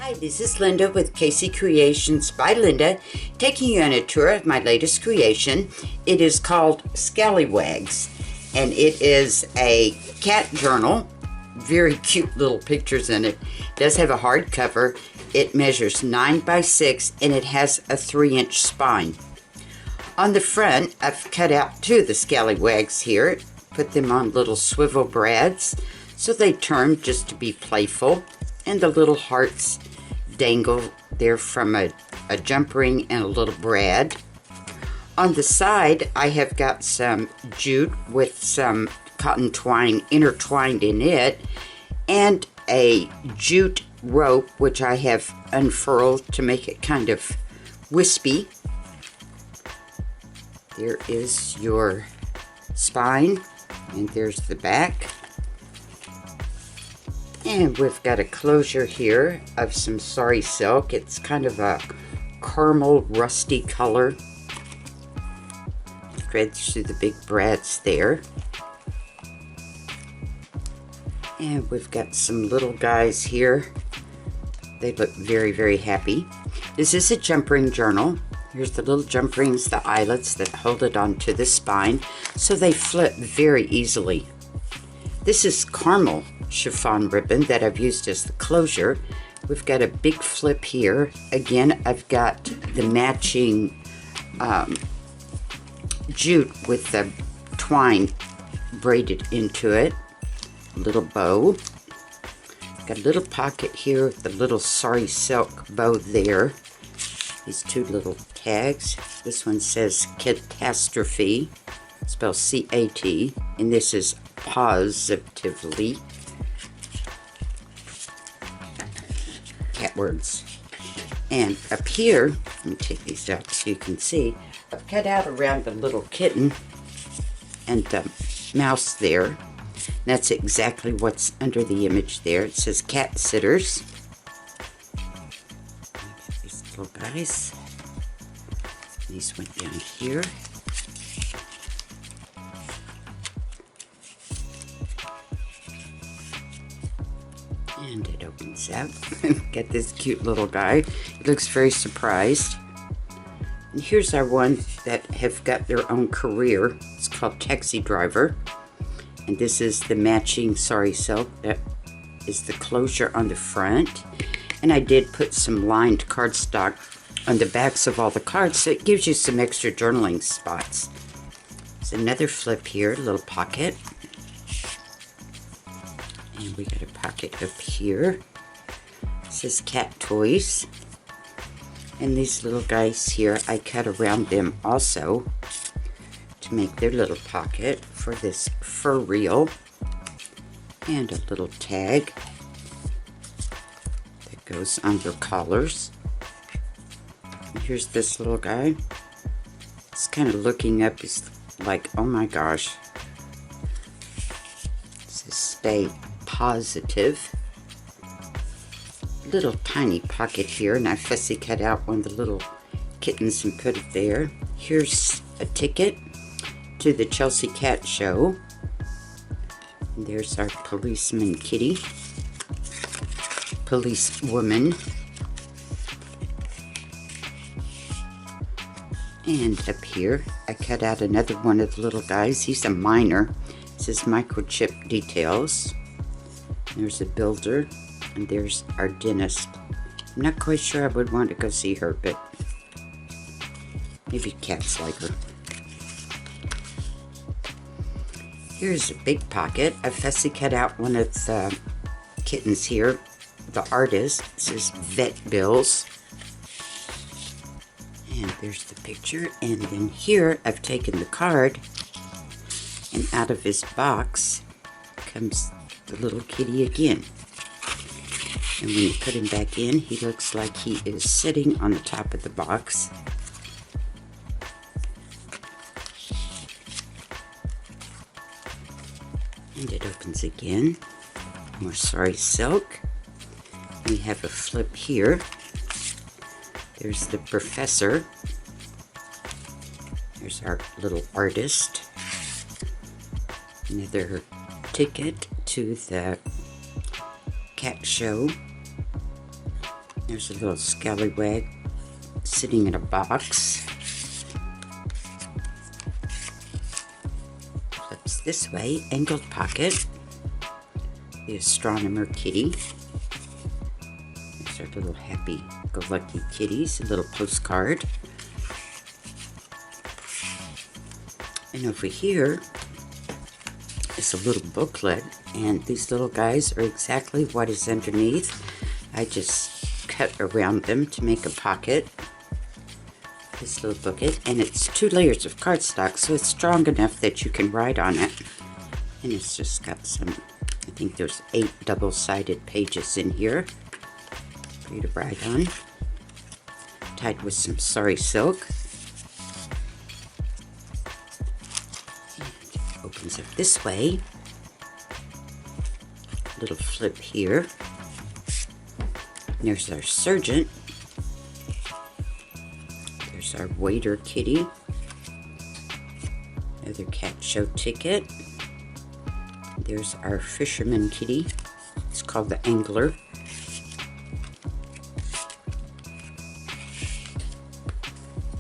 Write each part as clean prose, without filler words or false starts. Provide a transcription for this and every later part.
Hi, this is Linda with Casey Creations by Linda, taking you on a tour of my latest creation. It is called Scallywags, and it is a cat journal. Very cute little pictures in it. It does have a hard cover. It measures 9 by 6 and it has a 3-inch spine. On the front, I've cut out 2 of the Scallywags here, put them on little swivel brads so they turn just to be playful, and the little hearts dangle there from a jump ring and a little brad. On the side, I have got some jute with some cotton twine intertwined in it, and a jute rope which I have unfurled to make it kind of wispy. There is your spine, and there's the back. And we've got a closure here of some sari silk. It's kind of a caramel rusty color. Threads through the big brads there. And we've got some little guys here. They look very, very happy. This is a jump ring journal. Here's the little jump rings, the eyelets that hold it onto the spine, so they flip very easily. This is caramel chiffon ribbon that I've used as the closure. We've got a big flip here. Again, I've got the matching jute with the twine braided into it. A little bow. Got a little pocket here with the little sari silk bow there. These 2 little tags. This one says catastrophe, spelled C-A-T, and this is positively. Cat words. And up here, let me take these out so you can see, I've cut out around the little kitten and the mouse there. That's exactly what's under the image there. It says cat sitters. These little guys. These went down here. And it opens up. Got this cute little guy. He looks very surprised. And here's our one that have got their own career. It's called Taxi Driver. And this is the matching sari silk. That is the closure on the front. And I did put some lined cardstock on the backs of all the cards, so it gives you some extra journaling spots. There's another flip here, a little pocket. And we got a pocket up here. It says cat toys. And these little guys here, I cut around them also to make their little pocket for this fur reel. And a little tag that goes on their collars. And here's this little guy. It's kind of looking up. He's like, oh my gosh. It says stay positive. Little tiny pocket here, and I fussy cut out one of the little kittens and put it there. Here's a ticket to the Chelsea Cat Show. And there's our policeman kitty, policewoman, and up here I cut out another one of the little guys. He's a miner. It says microchip details. There's a builder, and there's our dentist. I'm not quite sure I would want to go see her, but maybe cats like her. Here's a big pocket. I fussy cut out one of the kittens here. The artist. It says vet bills. And there's the picture. And then here I've taken the card, and out of his box comes the little kitty again. And when you put him back in, he looks like he is sitting on the top of the box. And it opens again. More sari silk. We have a flip here. There's the professor. There's our little artist. Another ticket to the cat show. There's a little scallywag sitting in a box. Flips this way, angled pocket. The astronomer kitty. There's our little happy-go-lucky kitties, a little postcard. And over here is a little booklet, and these little guys are exactly what is underneath. I just cut around them to make a pocket. This little booklet, and it's 2 layers of cardstock, so it's strong enough that you can write on it. And it's just got some, I think there's 8 double-sided pages in here for you to write on. Tied with some sari silk. And opens up this way. Little flip here. There's our sergeant. There's our waiter kitty. Another cat show ticket. There's our fisherman kitty. It's called the Angler.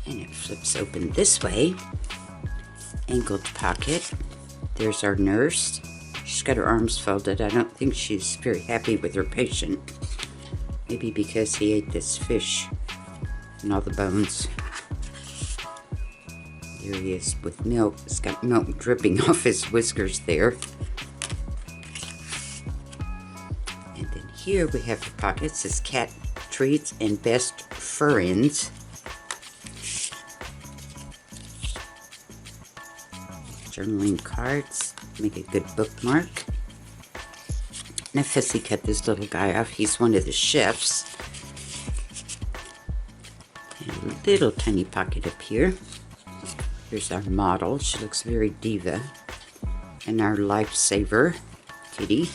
And it flips open this way. Angled pocket. There's our nurse. She's got her arms folded. I don't think she's very happy with her patient. Maybe because he ate this fish and all the bones. There he is with milk. It's got milk dripping off his whiskers there. And then here we have the pockets. It says cat treats and best friends. Journaling cards. Make a good bookmark. And I fussy cut this little guy off. He's one of the chefs. And a little tiny pocket up here. Here's our model. She looks very diva. And our lifesaver kitty.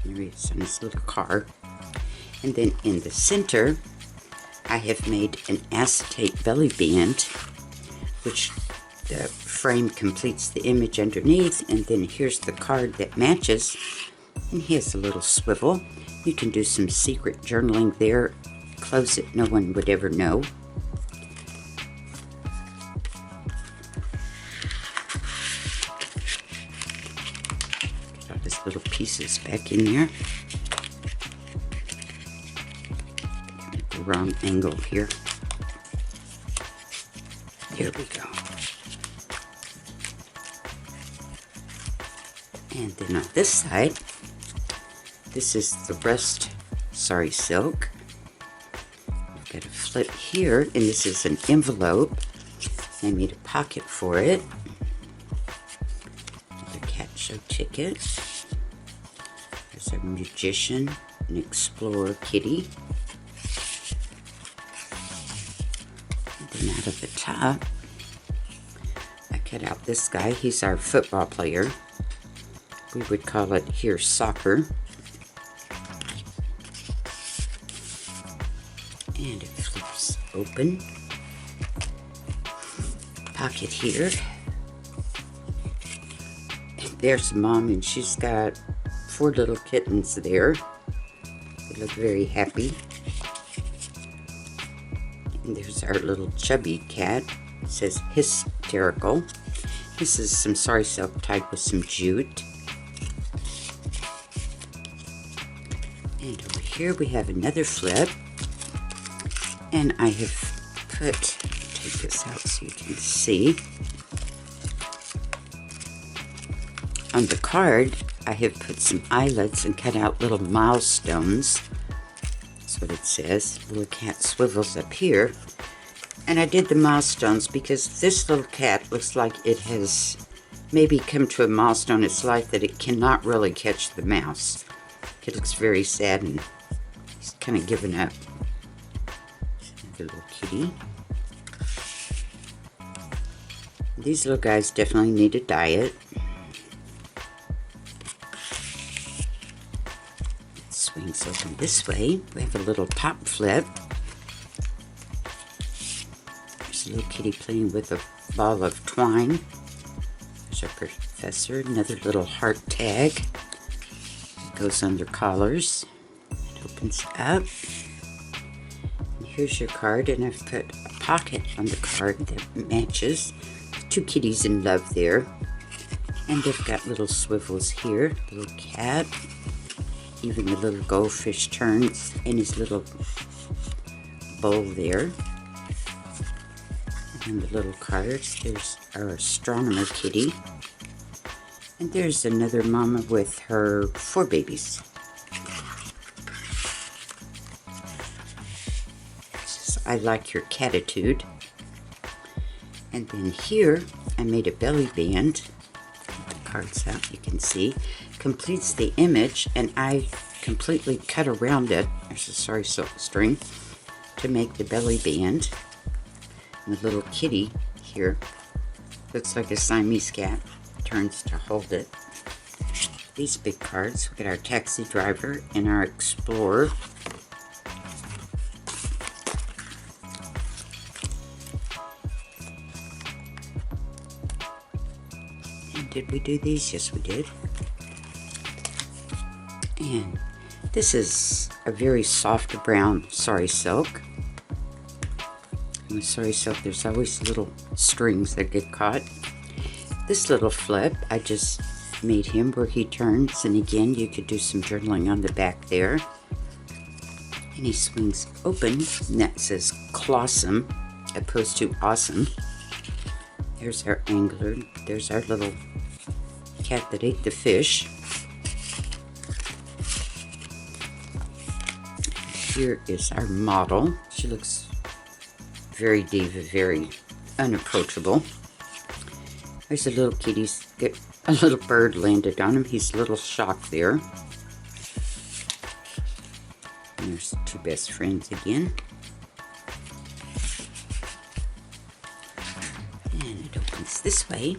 There he is on his little car. And then in the center, I have made an acetate belly band, which the frame completes the image underneath, and then here's the card that matches, and he has a little swivel. You can do some secret journaling there. Close it, no one would ever know. Get all his little pieces back in there. Get the wrong angle here. Here we go. And then on this side, this is the rest sari silk. I've got a flip here, and this is an envelope. I made a pocket for it. Another cat show ticket. There's a magician, an explorer kitty. And then out of the top, I cut out this guy. He's our football player. We would call it here soccer. And it flips open. Pocket here. And there's Mom, and she's got 4 little kittens there. They look very happy. And there's our little chubby cat. It says hysterical. This is some sari silk tied with some jute. And over here we have another flip, and I have take this out so you can see. On the card, I have put some eyelets and cut out little milestones. That's what it says. The little cat swivels up here. And I did the milestones because this little cat looks like it has maybe come to a milestone in its life that it cannot really catch the mouse. It looks very sad and he's kind of given up. Another little kitty. These little guys definitely need a diet. It swings open this way. We have a little pop flip. There's a little kitty playing with a ball of twine. There's our professor. Another little heart tag. Goes under collars. opens up. And here's your card, and I've put a pocket on the card that matches. 2 kitties in love there. And they've got little swivels here, little cat. Even the little goldfish turns in his little bowl there. And the little cards, there's our astronomer kitty. And there's another mama with her 4 babies. Says, I like your catitude. And then here, I made a belly band. The cards out, you can see. Completes the image, and I completely cut around it. There's a sorry silk string to make the belly band. And the little kitty here looks like a Siamese cat. Turns to hold it. These big cards, we got our taxi driver and our explorer. And did we do these? Yes, we did. And this is a very soft brown sari silk. And with sari silk, there's always little strings that get caught. This little flip, I just made him where he turns, and again, you could do some journaling on the back there. And he swings open, and that says Clawsome, opposed to awesome. There's our angler. There's our little cat that ate the fish. Here is our model. She looks very diva, very unapproachable. There's a little kitty. A little bird landed on him. He's a little shocked there. And there's 2 best friends again. And it opens this way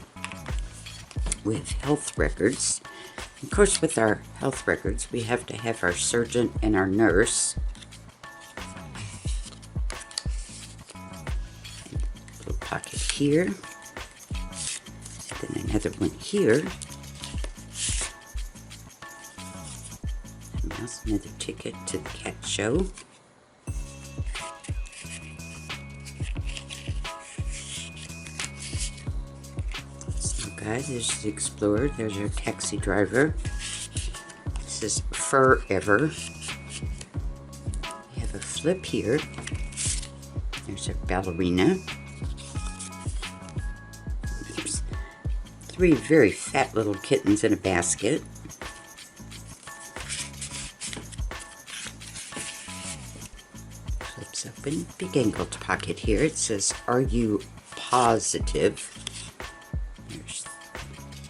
with health records. Of course, with our health records, we have to have our surgeon and our nurse. Little pocket here. Then another one here. And that's another ticket to the cat show. So guys, there's the explorer. There's our taxi driver. This is forever. We have a flip here. There's our ballerina. 3 very fat little kittens in a basket. Flips open. Big angled pocket here. It says, are you positive? There's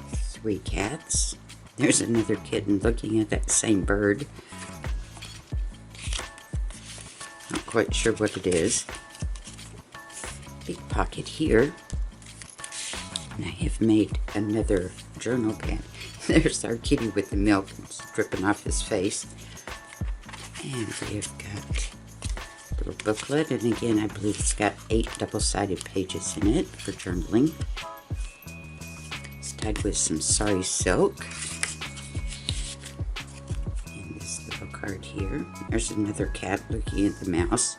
3 cats. There's another kitten looking at that same bird. Not quite sure what it is. Big pocket here. And I have made another journal pad. There's our kitty with the milk. It's dripping off his face. And we've got a little booklet. And again, I believe it's got 8 double-sided pages in it for journaling. It's tied with some sari silk. And this little card here. There's another cat looking at the mouse.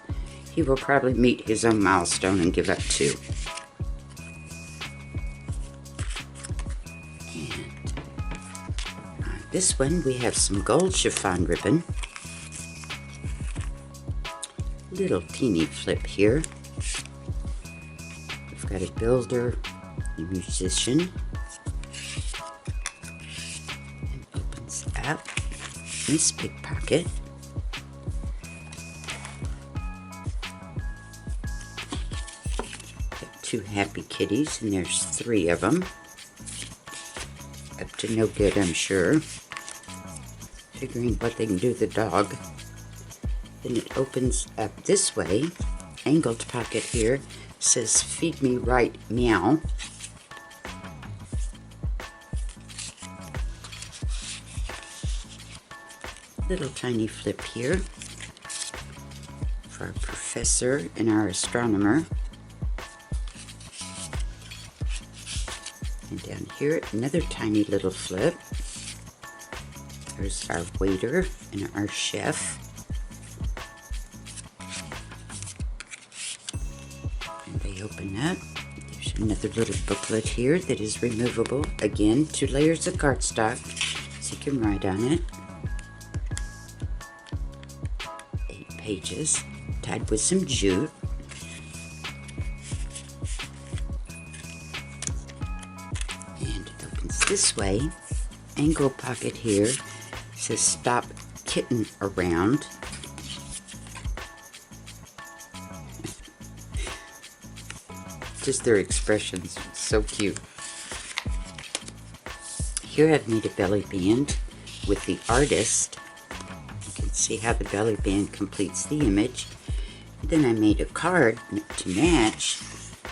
He will probably meet his own milestone and give up too. This one, we have some gold chiffon ribbon. Little teeny flip here. We've got a builder, a musician. And opens up. This big pocket. Got 2 happy kitties, and there's 3 of them. Up to no good, I'm sure. Figuring what they can do to the dog. Then it opens up this way. Angled pocket here. Says, feed me right, meow. Little tiny flip here for our professor and our astronomer. And down here, another tiny little flip. There's our waiter and our chef. we open up, there's another little booklet here that is removable. Again, 2 layers of cardstock so you can write on it. 8 pages tied with some jute. And it opens this way. Angle pocket here says stop kitten around. Just their expressions, so cute. Here I've made a belly band with the artist. You can see how the belly band completes the image. Then I made a card to match,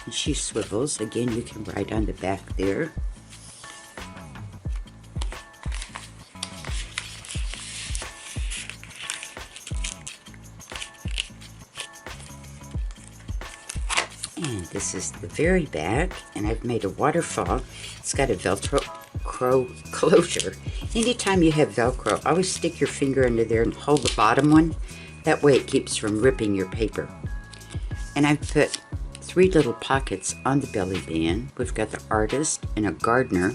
and she swivels. Again, you can write on the back there. And this is the very back, and I've made a waterfall. It's got a Velcro closure. Anytime you have Velcro, always stick your finger under there and hold the bottom one. That way it keeps from ripping your paper. And I've put 3 little pockets on the belly band. We've got the artist and a gardener.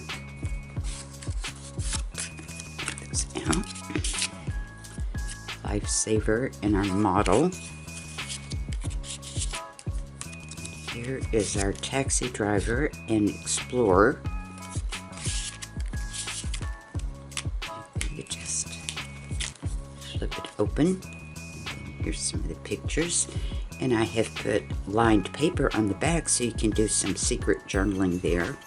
Get those out. Lifesaver and our model. Here is our taxi driver and explorer. You just flip it open. And here's some of the pictures. And I have put lined paper on the back so you can do some secret journaling there.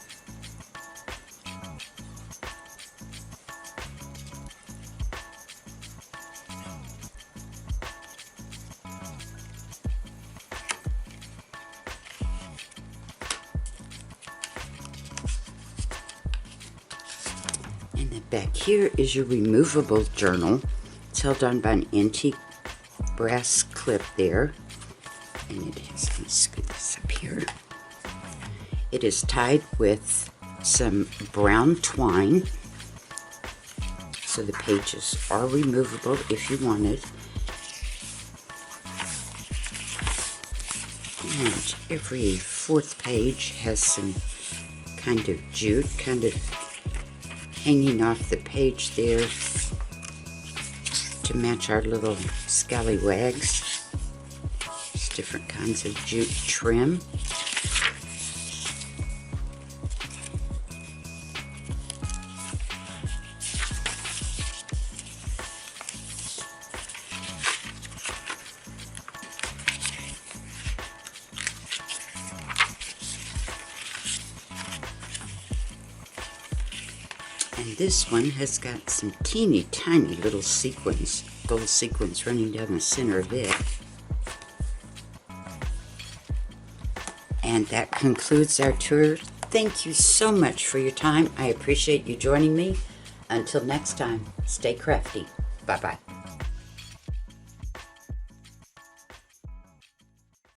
And then back here is your removable journal. It's held on by an antique brass clip there. And it has, let me scoot this up here. It is tied with some brown twine. So the pages are removable if you wanted. And every 4th page has some kind of jute, kind of hanging off the page there to match our little scallywags. There's different kinds of jute trim. And this one has got some teeny tiny little sequins, gold sequins running down the center of it. And that concludes our tour. Thank you so much for your time. I appreciate you joining me. Until next time, stay crafty. Bye-bye.